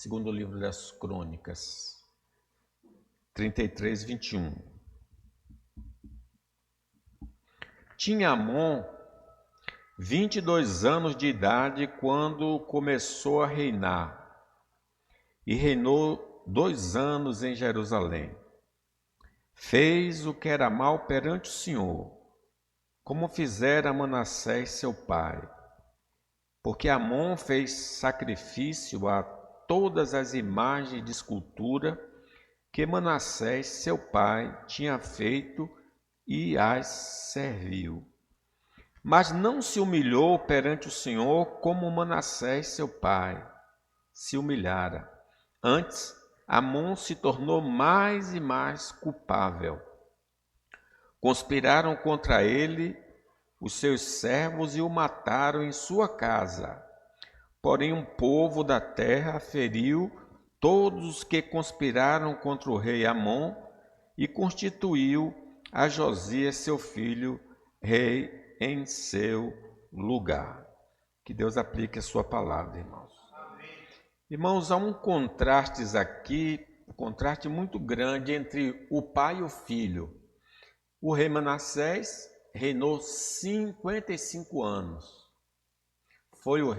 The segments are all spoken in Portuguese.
Segundo livro das Crônicas, 33, 21. Tinha Amon 22 anos de idade quando começou a reinar, e reinou 2 anos em Jerusalém. Fez o que era mal perante o Senhor, como fizera Manassés seu pai, porque Amon fez sacrifício a todas as imagens de escultura que Manassés seu pai tinha feito e as serviu. Mas não se humilhou perante o Senhor como Manassés seu pai se humilhara. Antes, Amon se tornou mais e mais culpável. Conspiraram contra ele os seus servos e o mataram em sua casa. Porém, um povo da terra feriu todos os que conspiraram contra o rei Amon e constituiu a Josias, seu filho, rei em seu lugar. Que Deus aplique a sua palavra, irmãos. Amém. Irmãos, há um contraste aqui, um contraste muito grande entre o pai e o filho. O rei Manassés reinou 55 anos. Foi o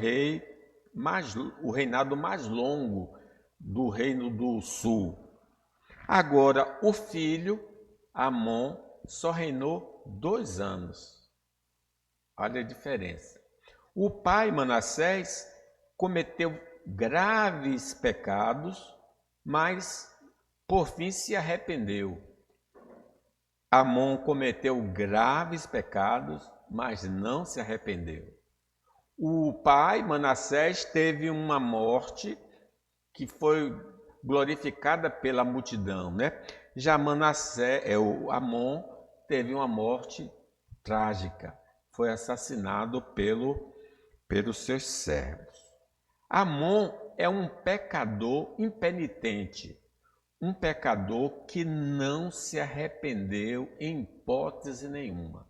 reinado mais longo do reino do sul. Agora, o filho, Amon, só reinou 2 anos. Olha a diferença. O pai Manassés cometeu graves pecados, mas por fim se arrependeu. Amon cometeu graves pecados, mas não se arrependeu. O pai Manassés teve uma morte que foi glorificada pela multidão, né? Já Amon teve uma morte trágica. Foi assassinado pelos seus servos. Amon é um pecador impenitente, um pecador que não se arrependeu em hipótese nenhuma.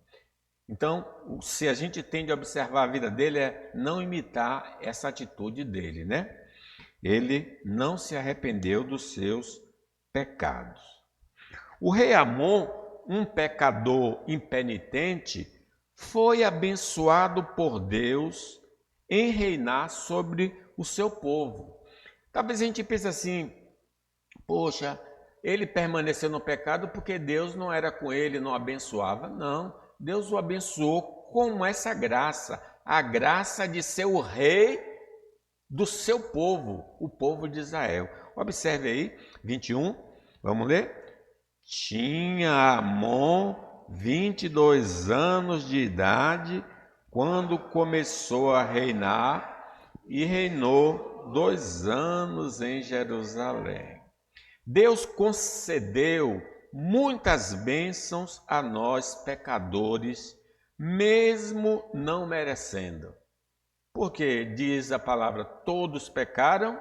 Então, se a gente tende a observar a vida dele, é não imitar essa atitude dele, né? Ele não se arrependeu dos seus pecados. O rei Amon, um pecador impenitente, foi abençoado por Deus em reinar sobre o seu povo. Talvez a gente pense assim, poxa, ele permaneceu no pecado porque Deus não era com ele, não abençoava. Não, Deus o abençoou com essa graça, a graça de ser o rei do seu povo, o povo de Israel. Observe aí, 21, vamos ler? Tinha Amon 22 anos de idade quando começou a reinar e reinou 2 anos em Jerusalém. Deus concedeu muitas bênçãos a nós pecadores, mesmo não merecendo. Porque diz a palavra, todos pecaram,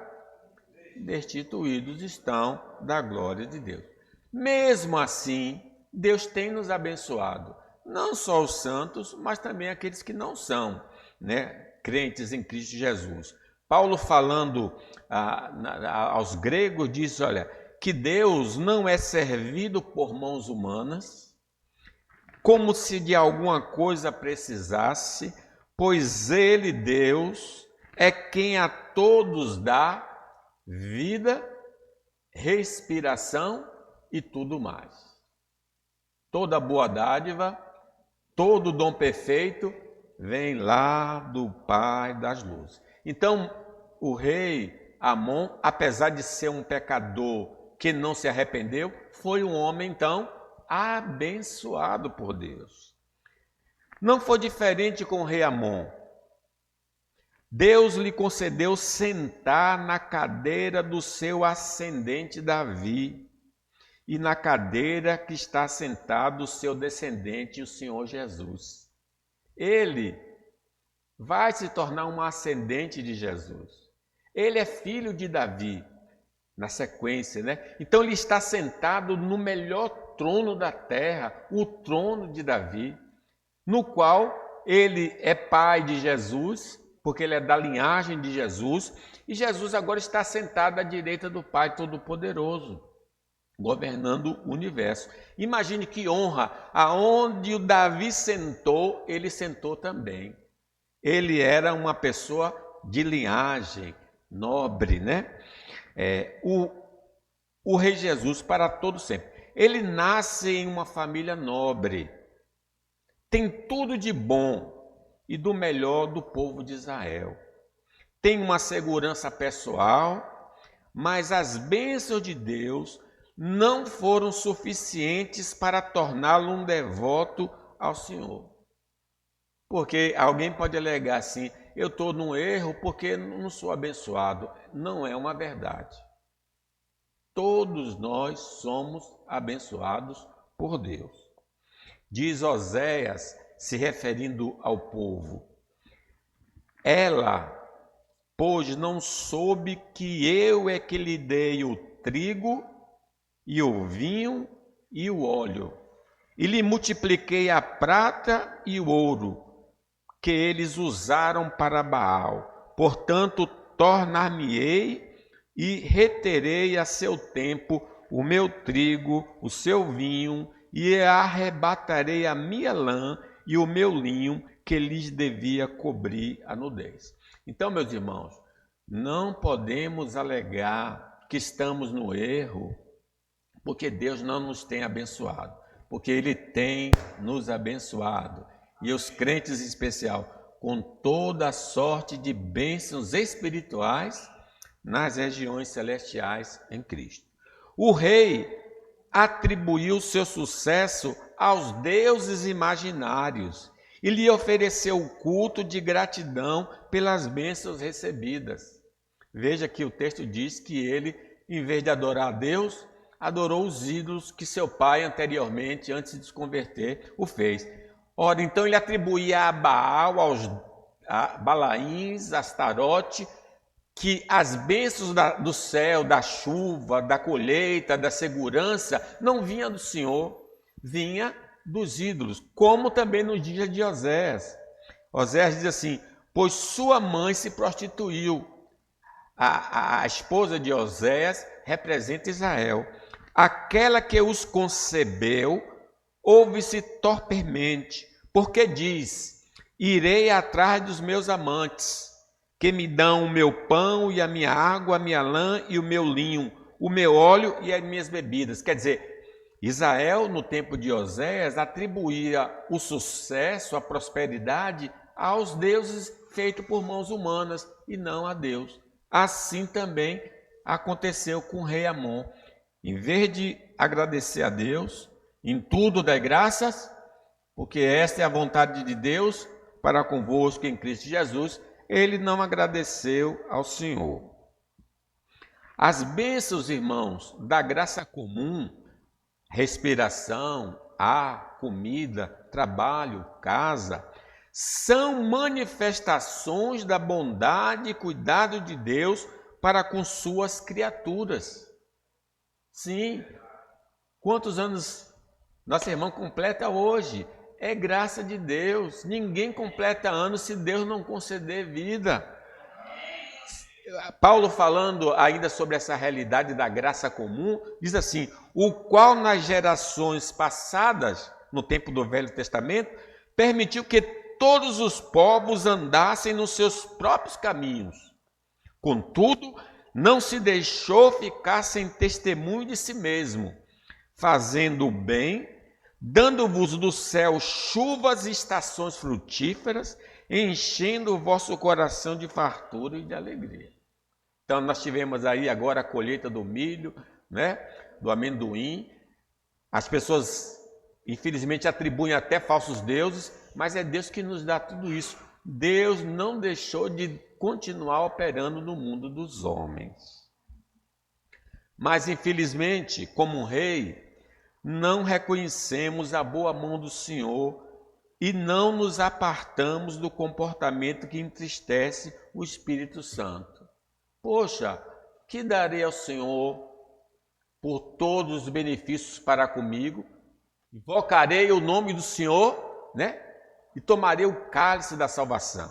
destituídos estão da glória de Deus. Mesmo assim, Deus tem nos abençoado, não só os santos, mas também aqueles que não são, né, crentes em Cristo Jesus. Paulo falando aos gregos diz, olha, que Deus não é servido por mãos humanas, como se de alguma coisa precisasse, pois Ele, Deus, é quem a todos dá vida, respiração e tudo mais. Toda boa dádiva, todo dom perfeito vem lá do Pai das luzes. Então, o rei Amon, apesar de ser um pecador que não se arrependeu, foi um homem, então, abençoado por Deus. Não foi diferente com o rei Amon. Deus lhe concedeu sentar na cadeira do seu ascendente Davi, e na cadeira que está sentado o seu descendente, o Senhor Jesus. Ele vai se tornar um ascendente de Jesus. Ele é filho de Davi, na sequência, né? Então ele está sentado no melhor trono da terra, o trono de Davi, no qual ele é pai de Jesus porque ele é da linhagem de Jesus, e Jesus agora está sentado à direita do Pai Todo-Poderoso, governando o universo. Imagine que honra, aonde o Davi sentou, ele sentou também. Ele era uma pessoa de linhagem nobre, né? O Rei Jesus para todo sempre. Ele nasce em uma família nobre, tem tudo de bom e do melhor do povo de Israel. Tem uma segurança pessoal, mas as bênçãos de Deus não foram suficientes para torná-lo um devoto ao Senhor. Porque alguém pode alegar assim, eu estou num erro porque não sou abençoado. Não é uma verdade. Todos nós somos abençoados por Deus. Diz Oséias, se referindo ao povo, ela, pois não soube que eu é que lhe dei o trigo e o vinho e o óleo, e lhe multipliquei a prata e o ouro, que eles usaram para Baal. Portanto, tornar-me-ei e reterei a seu tempo o meu trigo, o seu vinho, e arrebatarei a minha lã e o meu linho, que lhes devia cobrir a nudez. Então, meus irmãos, não podemos alegar que estamos no erro, porque Deus não nos tem abençoado, porque Ele tem nos abençoado. E os crentes em especial, com toda a sorte de bênçãos espirituais nas regiões celestiais em Cristo. O rei atribuiu seu sucesso aos deuses imaginários e lhe ofereceu o culto de gratidão pelas bênçãos recebidas. Veja que o texto diz que ele, em vez de adorar a Deus, adorou os ídolos que seu pai anteriormente, antes de se converter, o fez. Ora, então ele atribuía a Baal, a Balaíns, Astarote, que as bênçãos do céu, da chuva, da colheita, da segurança, não vinha do Senhor, vinha dos ídolos, como também no dia de Oséias. Oséias diz assim, pois sua mãe se prostituiu. A esposa de Oséias representa Israel. Aquela que os concebeu, ouve-se torpemente, porque diz, irei atrás dos meus amantes, que me dão o meu pão e a minha água, a minha lã e o meu linho, o meu óleo e as minhas bebidas. Quer dizer, Israel, no tempo de Oséias, atribuía o sucesso, a prosperidade aos deuses feitos por mãos humanas e não a Deus. Assim também aconteceu com o rei Amon. Em vez de agradecer a Deus, em tudo dai graças, porque esta é a vontade de Deus para convosco em Cristo Jesus, ele não agradeceu ao Senhor. As bênçãos, irmãos, da graça comum, respiração, ar, comida, trabalho, casa, são manifestações da bondade e cuidado de Deus para com suas criaturas. Sim, quantos anos nossa irmã completa hoje? É graça de Deus. Ninguém completa ano se Deus não conceder vida. Paulo, falando ainda sobre essa realidade da graça comum, diz assim, o qual nas gerações passadas, no tempo do Velho Testamento, permitiu que todos os povos andassem nos seus próprios caminhos. Contudo, não se deixou ficar sem testemunho de si mesmo, fazendo o bem, dando-vos do céu chuvas e estações frutíferas, enchendo o vosso coração de fartura e de alegria. Então nós tivemos aí agora a colheita do milho, né, do amendoim. As pessoas, infelizmente, atribuem até falsos deuses, mas é Deus que nos dá tudo isso. Deus não deixou de continuar operando no mundo dos homens. Mas, infelizmente, como um rei, não reconhecemos a boa mão do Senhor e não nos apartamos do comportamento que entristece o Espírito Santo. Poxa, que darei ao Senhor por todos os benefícios para comigo? Invocarei o nome do Senhor, né? E tomarei o cálice da salvação.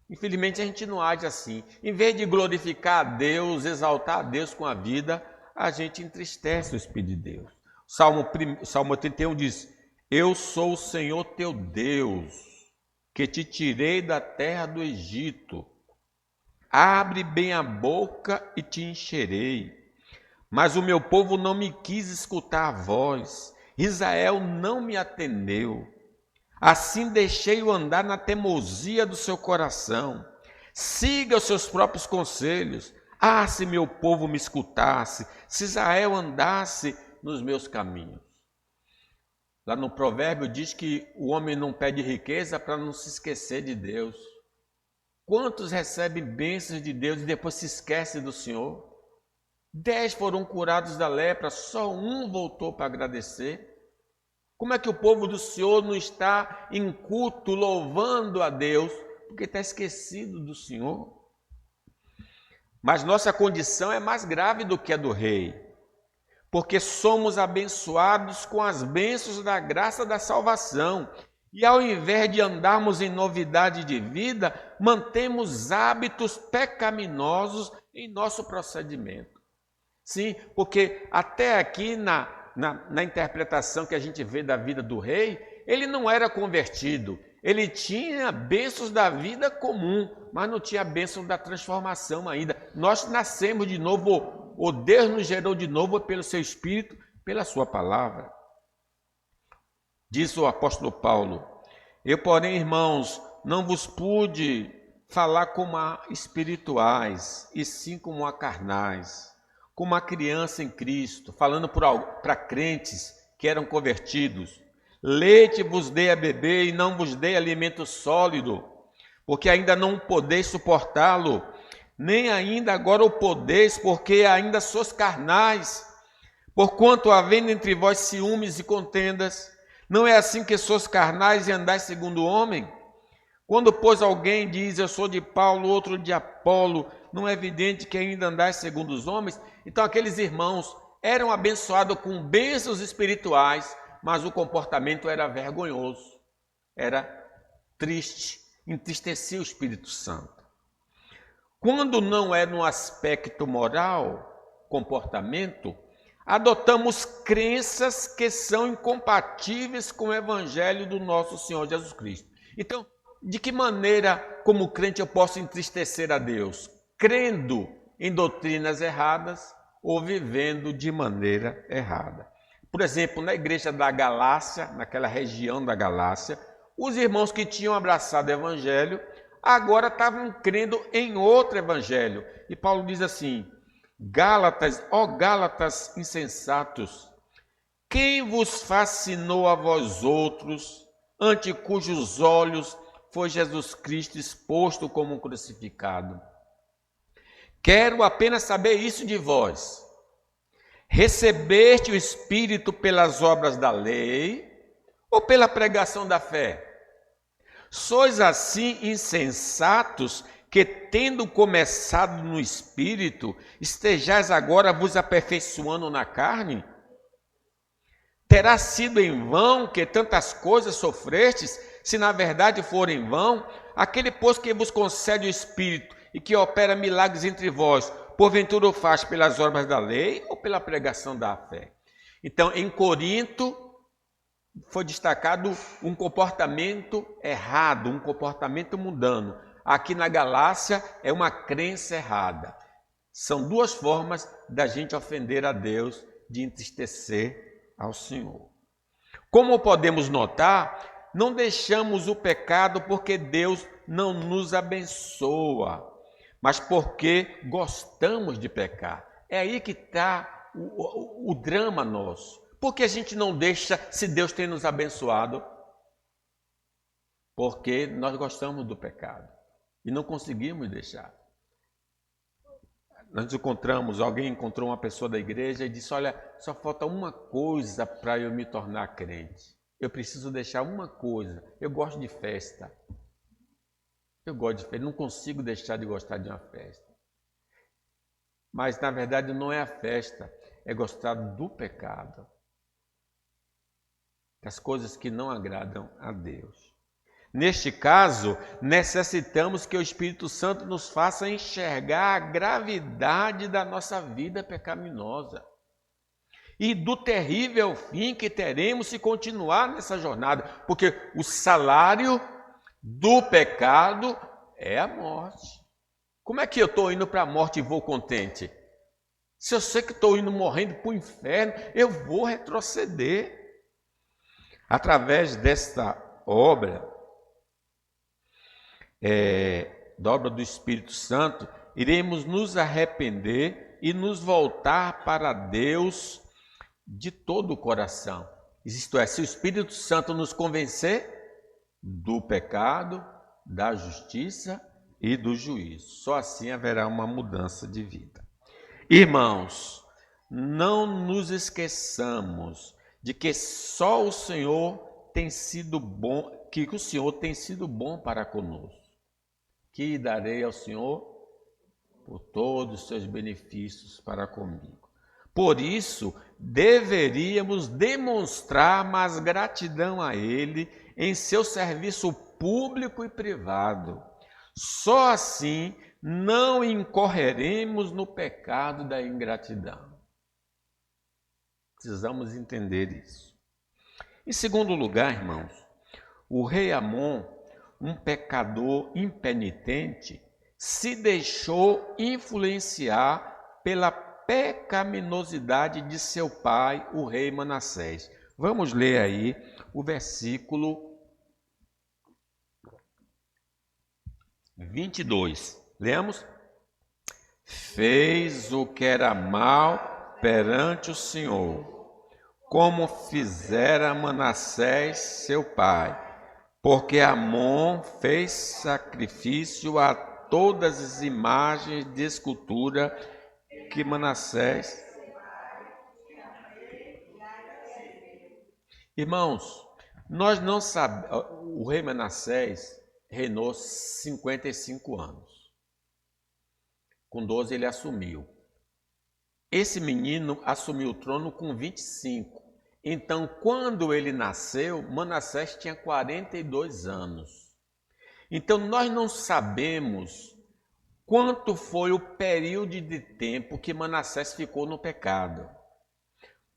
Infelizmente a gente não age assim. Em vez de glorificar a Deus, exaltar a Deus com a vida, a gente entristece o Espírito de Deus. Salmo 31 diz: Eu sou o Senhor teu Deus, que te tirei da terra do Egito. Abre bem a boca e te encherei. Mas o meu povo não me quis escutar a voz. Israel não me atendeu. Assim deixei-o andar na teimosia do seu coração. Siga os seus próprios conselhos. Ah, se meu povo me escutasse, se Israel andasse nos meus caminhos. Lá no provérbio diz que o homem não pede riqueza para não se esquecer de Deus. Quantos recebem bênçãos de Deus e depois se esquecem do Senhor? 10 foram curados da lepra, só um voltou para agradecer. Como é que o povo do Senhor não está em culto louvando a Deus? Porque está esquecido do Senhor. Mas nossa condição é mais grave do que a do rei, porque somos abençoados com as bênçãos da graça da salvação. E ao invés de andarmos em novidade de vida, mantemos hábitos pecaminosos em nosso procedimento. Sim, porque até aqui na interpretação que a gente vê da vida do rei, ele não era convertido. Ele tinha bênçãos da vida comum, mas não tinha bênção da transformação ainda. Nós nascemos de novo, ou Deus nos gerou de novo pelo seu Espírito, pela sua palavra. Diz o apóstolo Paulo: Eu, porém, irmãos, não vos pude falar como a espirituais, e sim como a carnais, como a criança em Cristo, falando para crentes que eram convertidos. Leite vos dei a beber e não vos dei alimento sólido, porque ainda não podeis suportá-lo, nem ainda agora o podeis, porque ainda sois carnais. Porquanto havendo entre vós ciúmes e contendas, não é assim que sois carnais e andais segundo o homem? Quando, pois, alguém diz, eu sou de Paulo, outro de Apolo, não é evidente que ainda andais segundo os homens? Então aqueles irmãos eram abençoados com bênçãos espirituais, mas o comportamento era vergonhoso, era triste, entristecia o Espírito Santo. Quando não é no aspecto moral, comportamento, adotamos crenças que são incompatíveis com o Evangelho do nosso Senhor Jesus Cristo. Então, de que maneira, como crente, eu posso entristecer a Deus? Crendo em doutrinas erradas ou vivendo de maneira errada. Por exemplo, na igreja da Galácia, naquela região da Galácia, os irmãos que tinham abraçado o Evangelho, agora estavam crendo em outro Evangelho. E Paulo diz assim: Gálatas, ó Gálatas insensatos, quem vos fascinou a vós outros, ante cujos olhos foi Jesus Cristo exposto como um crucificado? Quero apenas saber isso de vós. Recebeste o Espírito pelas obras da lei ou pela pregação da fé? Sois assim insensatos que, tendo começado no Espírito, estejais agora vos aperfeiçoando na carne? Terá sido em vão que tantas coisas sofrestes, se na verdade for em vão? Aquele, pois, que vos concede o Espírito e que opera milagres entre vós, porventura o faz pelas obras da lei ou pela pregação da fé? Então, em Corinto, foi destacado um comportamento errado, um comportamento mundano. Aqui na Galácia é uma crença errada. São duas formas da gente ofender a Deus, de entristecer ao Senhor. Como podemos notar, não deixamos o pecado porque Deus não nos abençoa, mas porque gostamos de pecar. É aí que está o drama nosso. Por que a gente não deixa se Deus tem nos abençoado? Porque nós gostamos do pecado e não conseguimos deixar. Nós alguém encontrou uma pessoa da igreja e disse: olha, só falta uma coisa para eu me tornar crente. Eu preciso deixar uma coisa. Eu gosto de festa. Não consigo deixar de gostar de uma festa. Mas na verdade não é a festa, é gostar do pecado. Das coisas que não agradam a Deus. Neste caso, necessitamos que o Espírito Santo nos faça enxergar a gravidade da nossa vida pecaminosa e do terrível fim que teremos se continuar nessa jornada, porque o salário do pecado é a morte. Como é que eu estou indo para a morte e vou contente? Se eu sei que estou indo morrendo para o inferno, eu vou retroceder. Através desta obra, da obra do Espírito Santo, iremos nos arrepender e nos voltar para Deus de todo o coração. Isto é, se o Espírito Santo nos convencer do pecado, da justiça e do juízo. Só assim haverá uma mudança de vida. Irmãos, não nos esqueçamos de que só o Senhor tem sido bom, que o Senhor tem sido bom para conosco. Que darei ao Senhor por todos os seus benefícios para comigo. Por isso, deveríamos demonstrar mais gratidão a Ele em seu serviço público e privado. Só assim não incorreremos no pecado da ingratidão. Precisamos entender isso. Em segundo lugar, irmãos, o rei Amon, um pecador impenitente, se deixou influenciar pela pecaminosidade de seu pai, o rei Manassés. Vamos ler aí o versículo 22. Lemos? Fez o que era mal perante o Senhor, como fizera Manassés seu pai, porque Amon fez sacrifício a todas as imagens de escultura que Manassés. Irmãos, nós não sabemos, o rei Manassés reinou 55 anos. Com 12 ele assumiu. Esse menino assumiu o trono com 25. Então, quando ele nasceu, Manassés tinha 42 anos. Então, nós não sabemos quanto foi o período de tempo que Manassés ficou no pecado.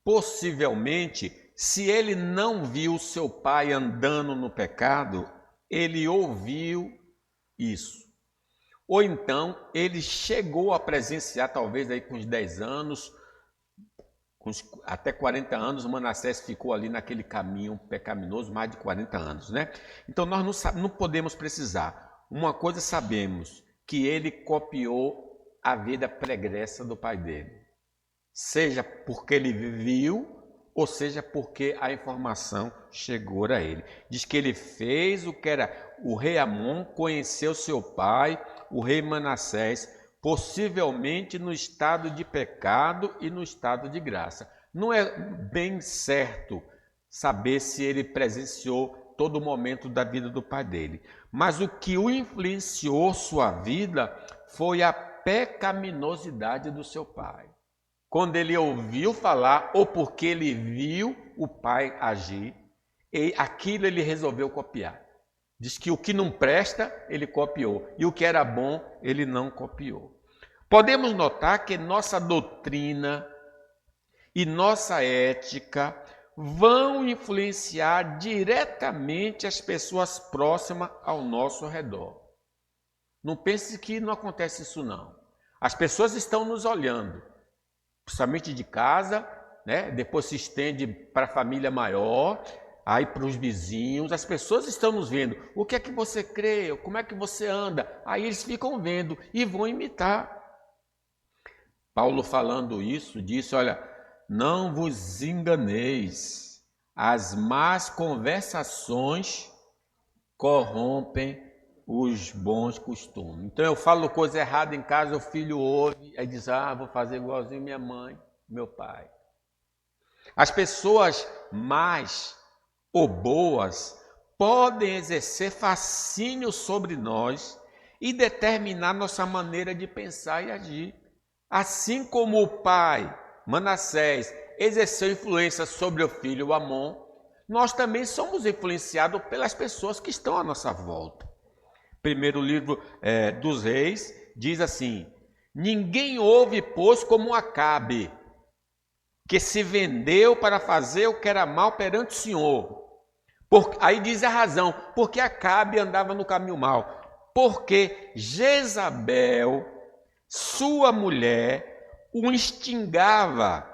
Possivelmente, se ele não viu seu pai andando no pecado, ele ouviu isso. Ou então, ele chegou a presenciar, talvez aí com uns 10 anos, até 40 anos, Manassés ficou ali naquele caminho pecaminoso, mais de 40 anos, né? Então, nós não podemos precisar. Uma coisa sabemos, que ele copiou a vida pregressa do pai dele. Seja porque ele viu, ou seja porque a informação chegou a ele. Diz que ele fez o que era o rei Amon, conheceu seu pai, o rei Manassés, possivelmente no estado de pecado e no estado de graça. Não é bem certo saber se ele presenciou todo o momento da vida do pai dele. Mas o que o influenciou sua vida foi a pecaminosidade do seu pai. Quando ele ouviu falar, ou porque ele viu o pai agir, e aquilo ele resolveu copiar. Diz que o que não presta, ele copiou. E o que era bom, ele não copiou. Podemos notar que nossa doutrina e nossa ética vão influenciar diretamente as pessoas próximas ao nosso redor. Não pense que não acontece isso, não. As pessoas estão nos olhando, principalmente de casa, né? Depois se estende para a família maior, aí para os vizinhos. As pessoas estão nos vendo. O que é que você crê? Como é que você anda? Aí eles ficam vendo e vão imitar. Paulo falando isso, disse, olha, não vos enganeis, as más conversações corrompem os bons costumes. Então eu falo coisa errada em casa, o filho ouve, aí diz, vou fazer igualzinho minha mãe, meu pai. As pessoas más ou boas podem exercer fascínio sobre nós e determinar nossa maneira de pensar e agir. Assim como o pai, Manassés, exerceu influência sobre o filho Amon, nós também somos influenciados pelas pessoas que estão à nossa volta. Primeiro livro dos Reis diz assim: ninguém houve, pois, como Acabe, que se vendeu para fazer o que era mal perante o Senhor. Aí diz a razão, porque Acabe andava no caminho mau. Porque Jezabel, sua mulher, o instigava,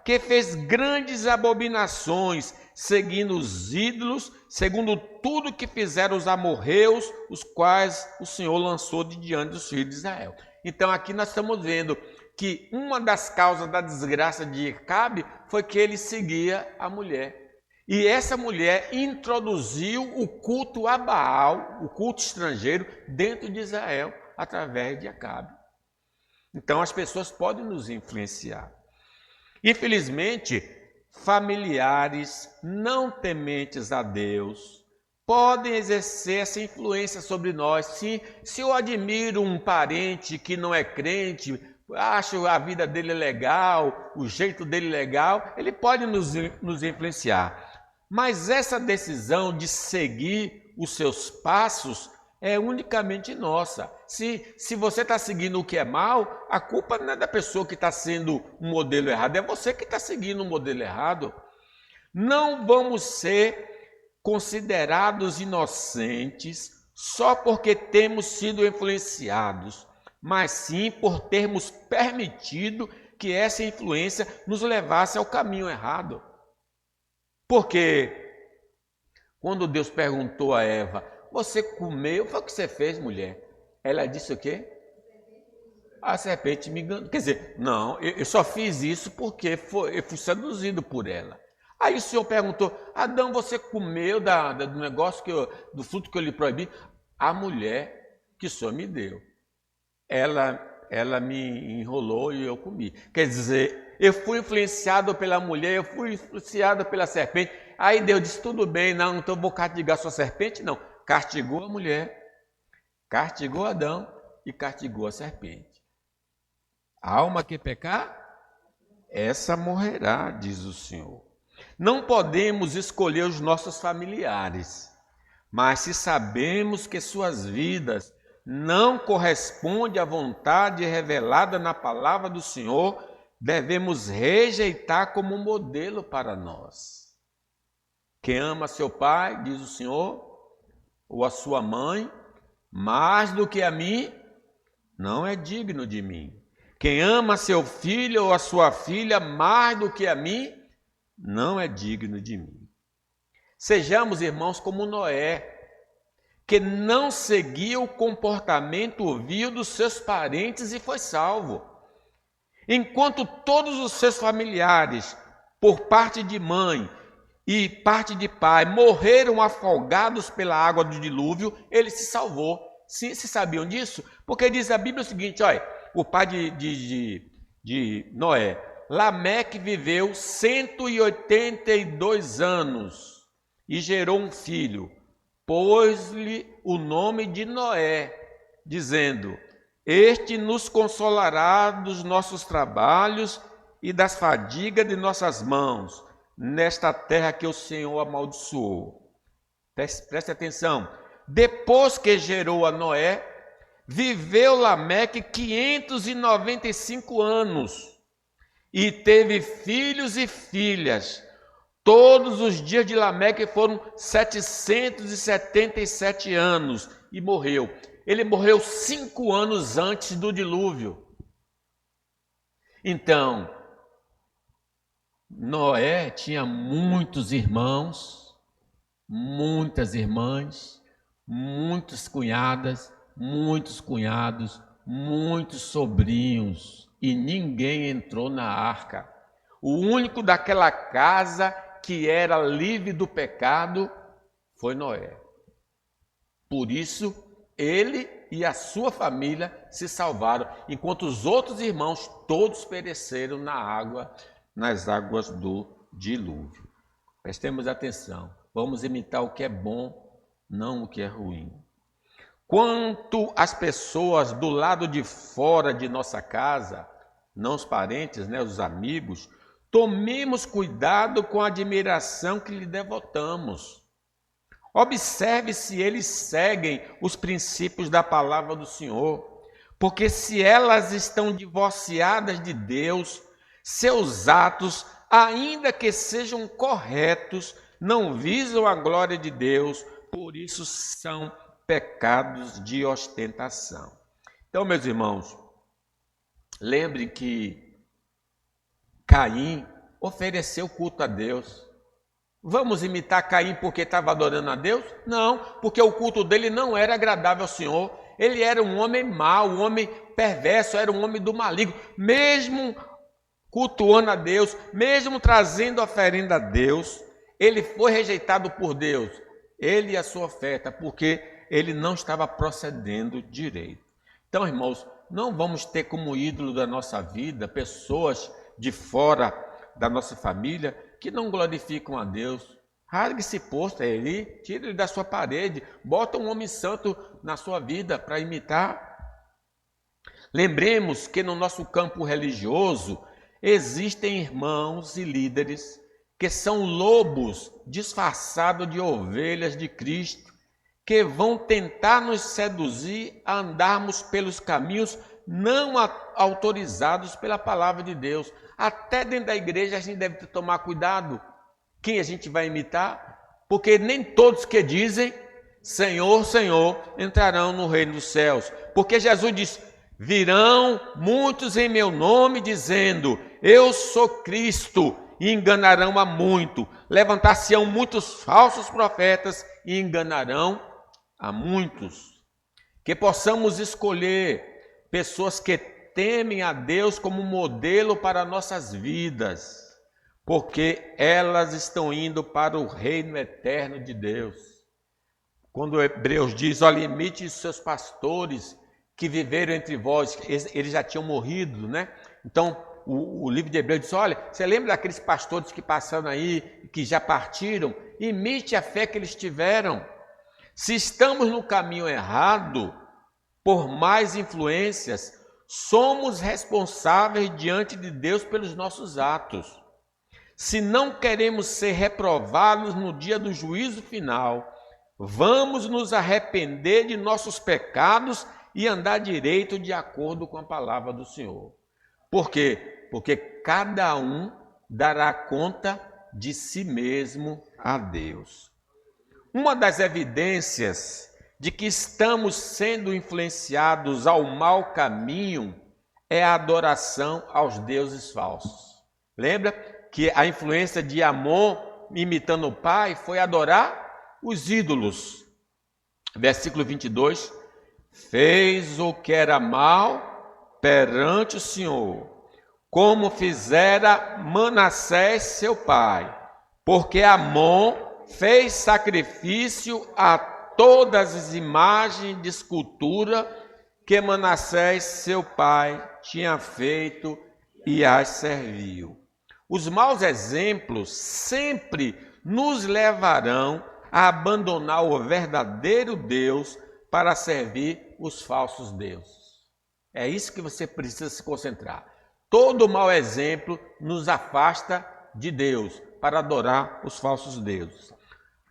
que fez grandes abominações, seguindo os ídolos, segundo tudo que fizeram os amorreus, os quais o Senhor lançou de diante dos filhos de Israel. Então aqui nós estamos vendo que uma das causas da desgraça de Acabe foi que ele seguia a mulher. E essa mulher introduziu o culto a Baal, o culto estrangeiro, dentro de Israel, através de Acabe. Então as pessoas podem nos influenciar. Infelizmente, familiares não tementes a Deus podem exercer essa influência sobre nós. Sim, se eu admiro um parente que não é crente, acho a vida dele legal, o jeito dele legal, ele pode nos influenciar. Mas essa decisão de seguir os seus passos é unicamente nossa. Se você está seguindo o que é mal, a culpa não é da pessoa que está sendo um modelo errado, é você que está seguindo um modelo errado. Não vamos ser considerados inocentes só porque temos sido influenciados, mas sim por termos permitido que essa influência nos levasse ao caminho errado. Porque quando Deus perguntou a Eva: você comeu? Foi o que você fez, mulher? Ela disse o quê? A serpente me enganou. Quer dizer, não, eu só fiz isso porque eu fui seduzido por ela. Aí o Senhor perguntou: Adão, você comeu do negócio do fruto que eu lhe proibi? A mulher que o Senhor me deu, ela me enrolou e eu comi. Quer dizer, eu fui influenciado pela mulher, eu fui influenciado pela serpente. Aí Deus disse: tudo bem, não, então eu vou castigar sua serpente, não. Castigou a mulher, castigou Adão e castigou a serpente. A alma que pecar, essa morrerá, diz o Senhor. Não podemos escolher os nossos familiares, mas se sabemos que suas vidas não correspondem à vontade revelada na palavra do Senhor, devemos rejeitar como modelo para nós. Quem ama seu pai, diz o Senhor, ou a sua mãe, mais do que a mim, não é digno de mim. Quem ama seu filho ou a sua filha mais do que a mim, não é digno de mim. Sejamos, irmãos, como Noé, que não seguia o comportamento vil dos seus parentes e foi salvo. Enquanto todos os seus familiares, por parte de mãe e parte de pai, morreram afogados pela água do dilúvio, ele se salvou. Sim, se sabiam disso? Porque diz a Bíblia o seguinte, olha, o pai de Noé, Lameque viveu 182 anos e gerou um filho. Pôs-lhe o nome de Noé, dizendo: este nos consolará dos nossos trabalhos e das fadigas de nossas mãos, nesta terra que o Senhor amaldiçoou. Preste atenção. Depois que gerou a Noé, viveu Lameque 595 anos e teve filhos e filhas. Todos os dias de Lameque foram 777 anos e morreu. Ele morreu 5 anos antes do dilúvio. Então, Noé tinha muitos irmãos, muitas irmãs, muitas cunhadas, muitos cunhados, muitos sobrinhos, e ninguém entrou na arca. O único daquela casa que era livre do pecado foi Noé. Por isso, ele e a sua família se salvaram, enquanto os outros irmãos todos pereceram nas águas do dilúvio. Prestemos atenção, vamos imitar o que é bom, não o que é ruim. Quanto às pessoas do lado de fora de nossa casa, não os parentes, os amigos, tomemos cuidado com a admiração que lhe devotamos. Observe se eles seguem os princípios da palavra do Senhor, porque se elas estão divorciadas de Deus, seus atos, ainda que sejam corretos, não visam a glória de Deus, por isso são pecados de ostentação. Então, meus irmãos, lembre que Caim ofereceu culto a Deus. Vamos imitar Caim porque estava adorando a Deus? Não, porque o culto dele não era agradável ao Senhor. Ele era um homem mau, um homem perverso, era um homem do maligno. Mesmo cultuando a Deus, mesmo trazendo oferenda a Deus, ele foi rejeitado por Deus, ele e a sua oferta, porque ele não estava procedendo direito. Então, irmãos, não vamos ter como ídolo da nossa vida pessoas de fora da nossa família que não glorificam a Deus. Rasgue esse posto aí, tire ele da sua parede, bota um homem santo na sua vida para imitar. Lembremos que no nosso campo religioso existem irmãos e líderes que são lobos disfarçados de ovelhas de Cristo, que vão tentar nos seduzir a andarmos pelos caminhos não autorizados pela palavra de Deus. Até dentro da igreja a gente deve tomar cuidado quem a gente vai imitar, porque nem todos que dizem Senhor, Senhor, entrarão no reino dos céus. Porque Jesus diz, virão muitos em meu nome dizendo, eu sou Cristo, e enganarão a muito. Levantar-se-ão muitos falsos profetas e enganarão a muitos. Que possamos escolher pessoas que temem a Deus como modelo para nossas vidas, porque elas estão indo para o reino eterno de Deus. Quando Hebreus diz, ó, limite os seus pastores que viveram entre vós, eles já tinham morrido, né? Então, o livro de Hebreus diz, olha, você lembra daqueles pastores que passaram aí, que já partiram? Imite a fé que eles tiveram. Se estamos no caminho errado, por mais influências, somos responsáveis diante de Deus pelos nossos atos. Se não queremos ser reprovados no dia do juízo final, vamos nos arrepender de nossos pecados e andar direito de acordo com a palavra do Senhor. Por quê? Porque cada um dará conta de si mesmo a Deus. Uma das evidências de que estamos sendo influenciados ao mau caminho é a adoração aos deuses falsos. Lembra que a influência de Amon, imitando o pai, foi adorar os ídolos. Versículo 22, fez o que era mal perante o Senhor, como fizera Manassés seu pai, porque Amon fez sacrifício a todas as imagens de escultura que Manassés seu pai tinha feito e as serviu. Os maus exemplos sempre nos levarão a abandonar o verdadeiro Deus para servir os falsos deuses. É isso que você precisa se concentrar. Todo mau exemplo nos afasta de Deus para adorar os falsos deuses.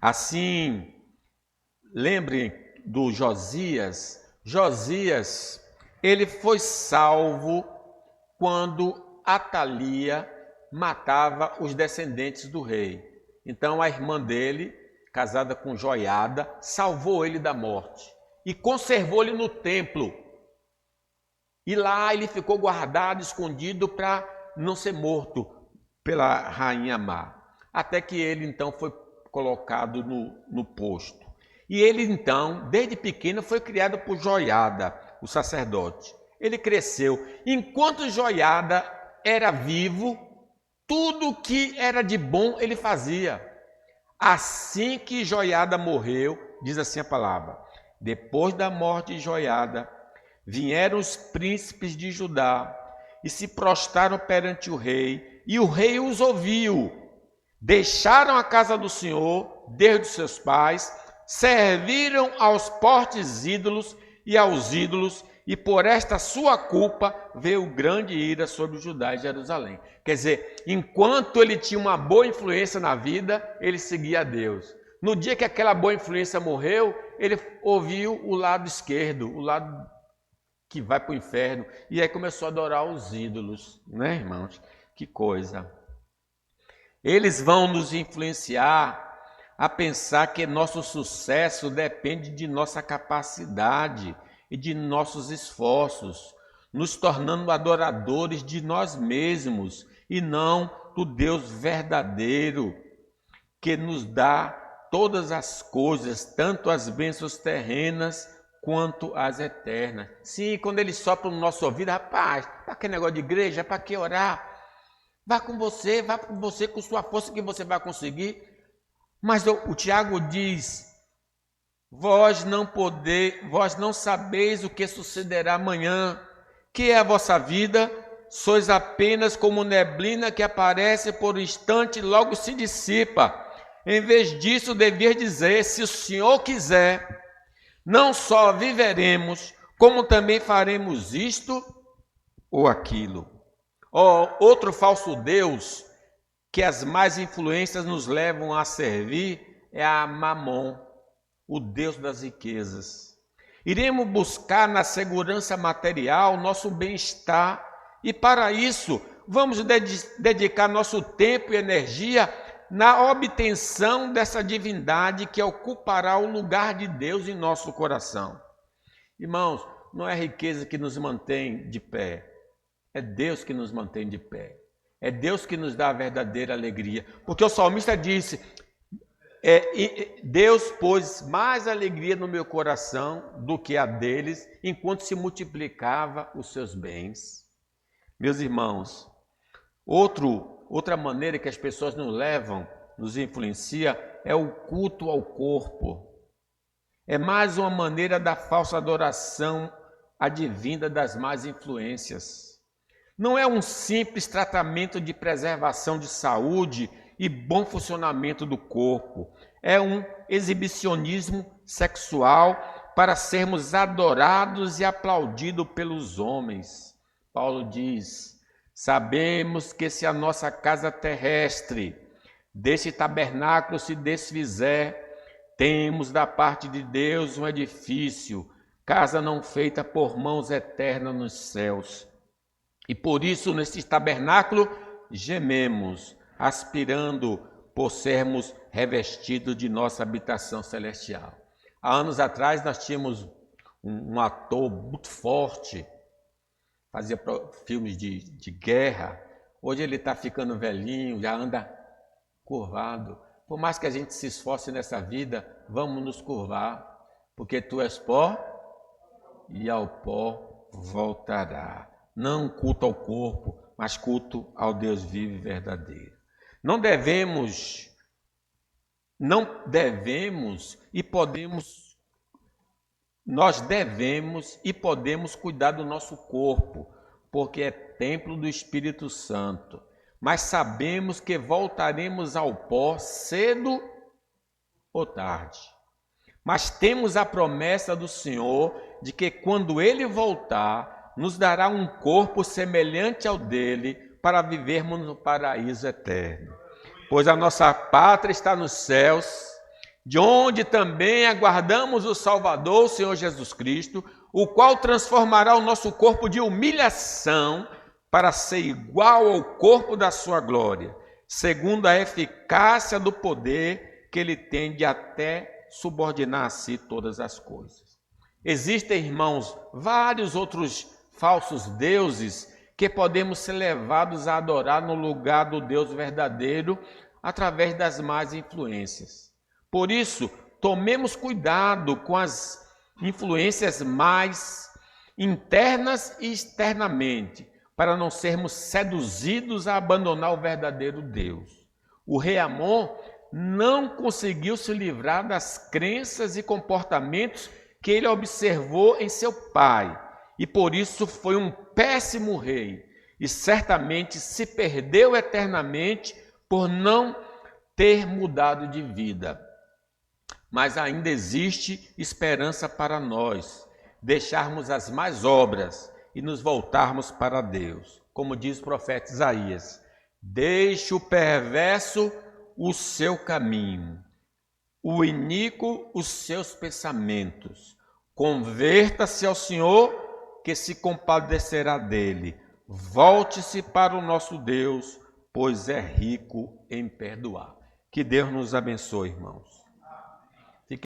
Assim, lembrem do Josias. Josias, ele foi salvo quando Atalia matava os descendentes do rei. Então a irmã dele, casada com Joiada, salvou ele da morte e conservou ele no templo. E lá ele ficou guardado, escondido para não ser morto pela rainha má. Até que ele então foi colocado no posto. E ele então, desde pequeno, foi criado por Joiada, o sacerdote. Ele cresceu. Enquanto Joiada era vivo, tudo que era de bom ele fazia. Assim que Joiada morreu, diz assim a palavra, depois da morte de Joiada, vieram os príncipes de Judá e se prostraram perante o rei, e o rei os ouviu. Deixaram a casa do Senhor, Deus de seus pais, serviram aos postes ídolos e aos ídolos e por esta sua culpa veio grande ira sobre Judá e Jerusalém. Quer dizer, enquanto ele tinha uma boa influência na vida, ele seguia a Deus. No dia que aquela boa influência morreu, ele ouviu o lado esquerdo, o lado que vai para o inferno, e aí começou a adorar os ídolos, né, irmãos? Que coisa! Eles vão nos influenciar a pensar que nosso sucesso depende de nossa capacidade e de nossos esforços, nos tornando adoradores de nós mesmos e não do Deus verdadeiro, que nos dá todas as coisas, tanto as bênçãos terrenas quanto as eternas. Sim, quando ele sopra no nosso ouvido, rapaz, para que negócio de igreja, para que orar? Vá com você com sua força que você vai conseguir. Mas o Tiago diz, vós não sabeis o que sucederá amanhã, que é a vossa vida, sois apenas como neblina que aparece por um instante e logo se dissipa. Em vez disso, deveis dizer, se o Senhor quiser, não só viveremos, como também faremos isto ou aquilo. Outro falso Deus que as más influências nos levam a servir é a Mamon, o Deus das riquezas. Iremos buscar na segurança material nosso bem-estar e para isso vamos dedicar nosso tempo e energia na obtenção dessa divindade que ocupará o lugar de Deus em nosso coração. Irmãos, não é a riqueza que nos mantém de pé, é Deus que nos mantém de pé. É Deus que nos dá a verdadeira alegria. Porque o salmista disse, Deus pôs mais alegria no meu coração do que a deles, enquanto se multiplicava os seus bens. Meus irmãos, outra maneira que as pessoas nos levam, nos influencia, é o culto ao corpo. É mais uma maneira da falsa adoração advinda das más influências. Não é um simples tratamento de preservação de saúde e bom funcionamento do corpo. É um exibicionismo sexual para sermos adorados e aplaudidos pelos homens. Paulo diz, sabemos que se a nossa casa terrestre desse tabernáculo se desfizer, temos da parte de Deus um edifício, casa não feita por mãos eternas nos céus. E por isso, nesse tabernáculo, gememos, aspirando por sermos revestidos de nossa habitação celestial. Há anos atrás, nós tínhamos um ator muito forte, fazia filmes de guerra. Hoje ele está ficando velhinho, já anda curvado. Por mais que a gente se esforce nessa vida, vamos nos curvar, porque tu és pó e ao pó voltará. Não culto ao corpo, mas culto ao Deus vivo e verdadeiro. Nós devemos e podemos cuidar do nosso corpo, porque é templo do Espírito Santo. Mas sabemos que voltaremos ao pó cedo ou tarde. Mas temos a promessa do Senhor de que quando Ele voltar, nos dará um corpo semelhante ao dele para vivermos no paraíso eterno. Pois a nossa pátria está nos céus, de onde também aguardamos o Salvador, o Senhor Jesus Cristo, o qual transformará o nosso corpo de humilhação para ser igual ao corpo da sua glória, segundo a eficácia do poder que ele tem de até subordinar a si todas as coisas. Existem, irmãos, vários outros falsos deuses que podemos ser levados a adorar no lugar do Deus verdadeiro através das más influências. Por isso, tomemos cuidado com as influências mais internas e externamente, para não sermos seduzidos a abandonar o verdadeiro Deus. O rei Amon não conseguiu se livrar das crenças e comportamentos que ele observou em seu pai, e por isso foi um péssimo rei, e certamente se perdeu eternamente por não ter mudado de vida. Mas ainda existe esperança para nós. deixarmos as más obras e nos voltarmos para Deus. Como diz o profeta Isaías: deixe o perverso o seu caminho, o iníquo os seus pensamentos. Converta-se ao Senhor, que se compadecerá dele. Volte-se para o nosso Deus, pois é rico em perdoar. Que Deus nos abençoe, irmãos.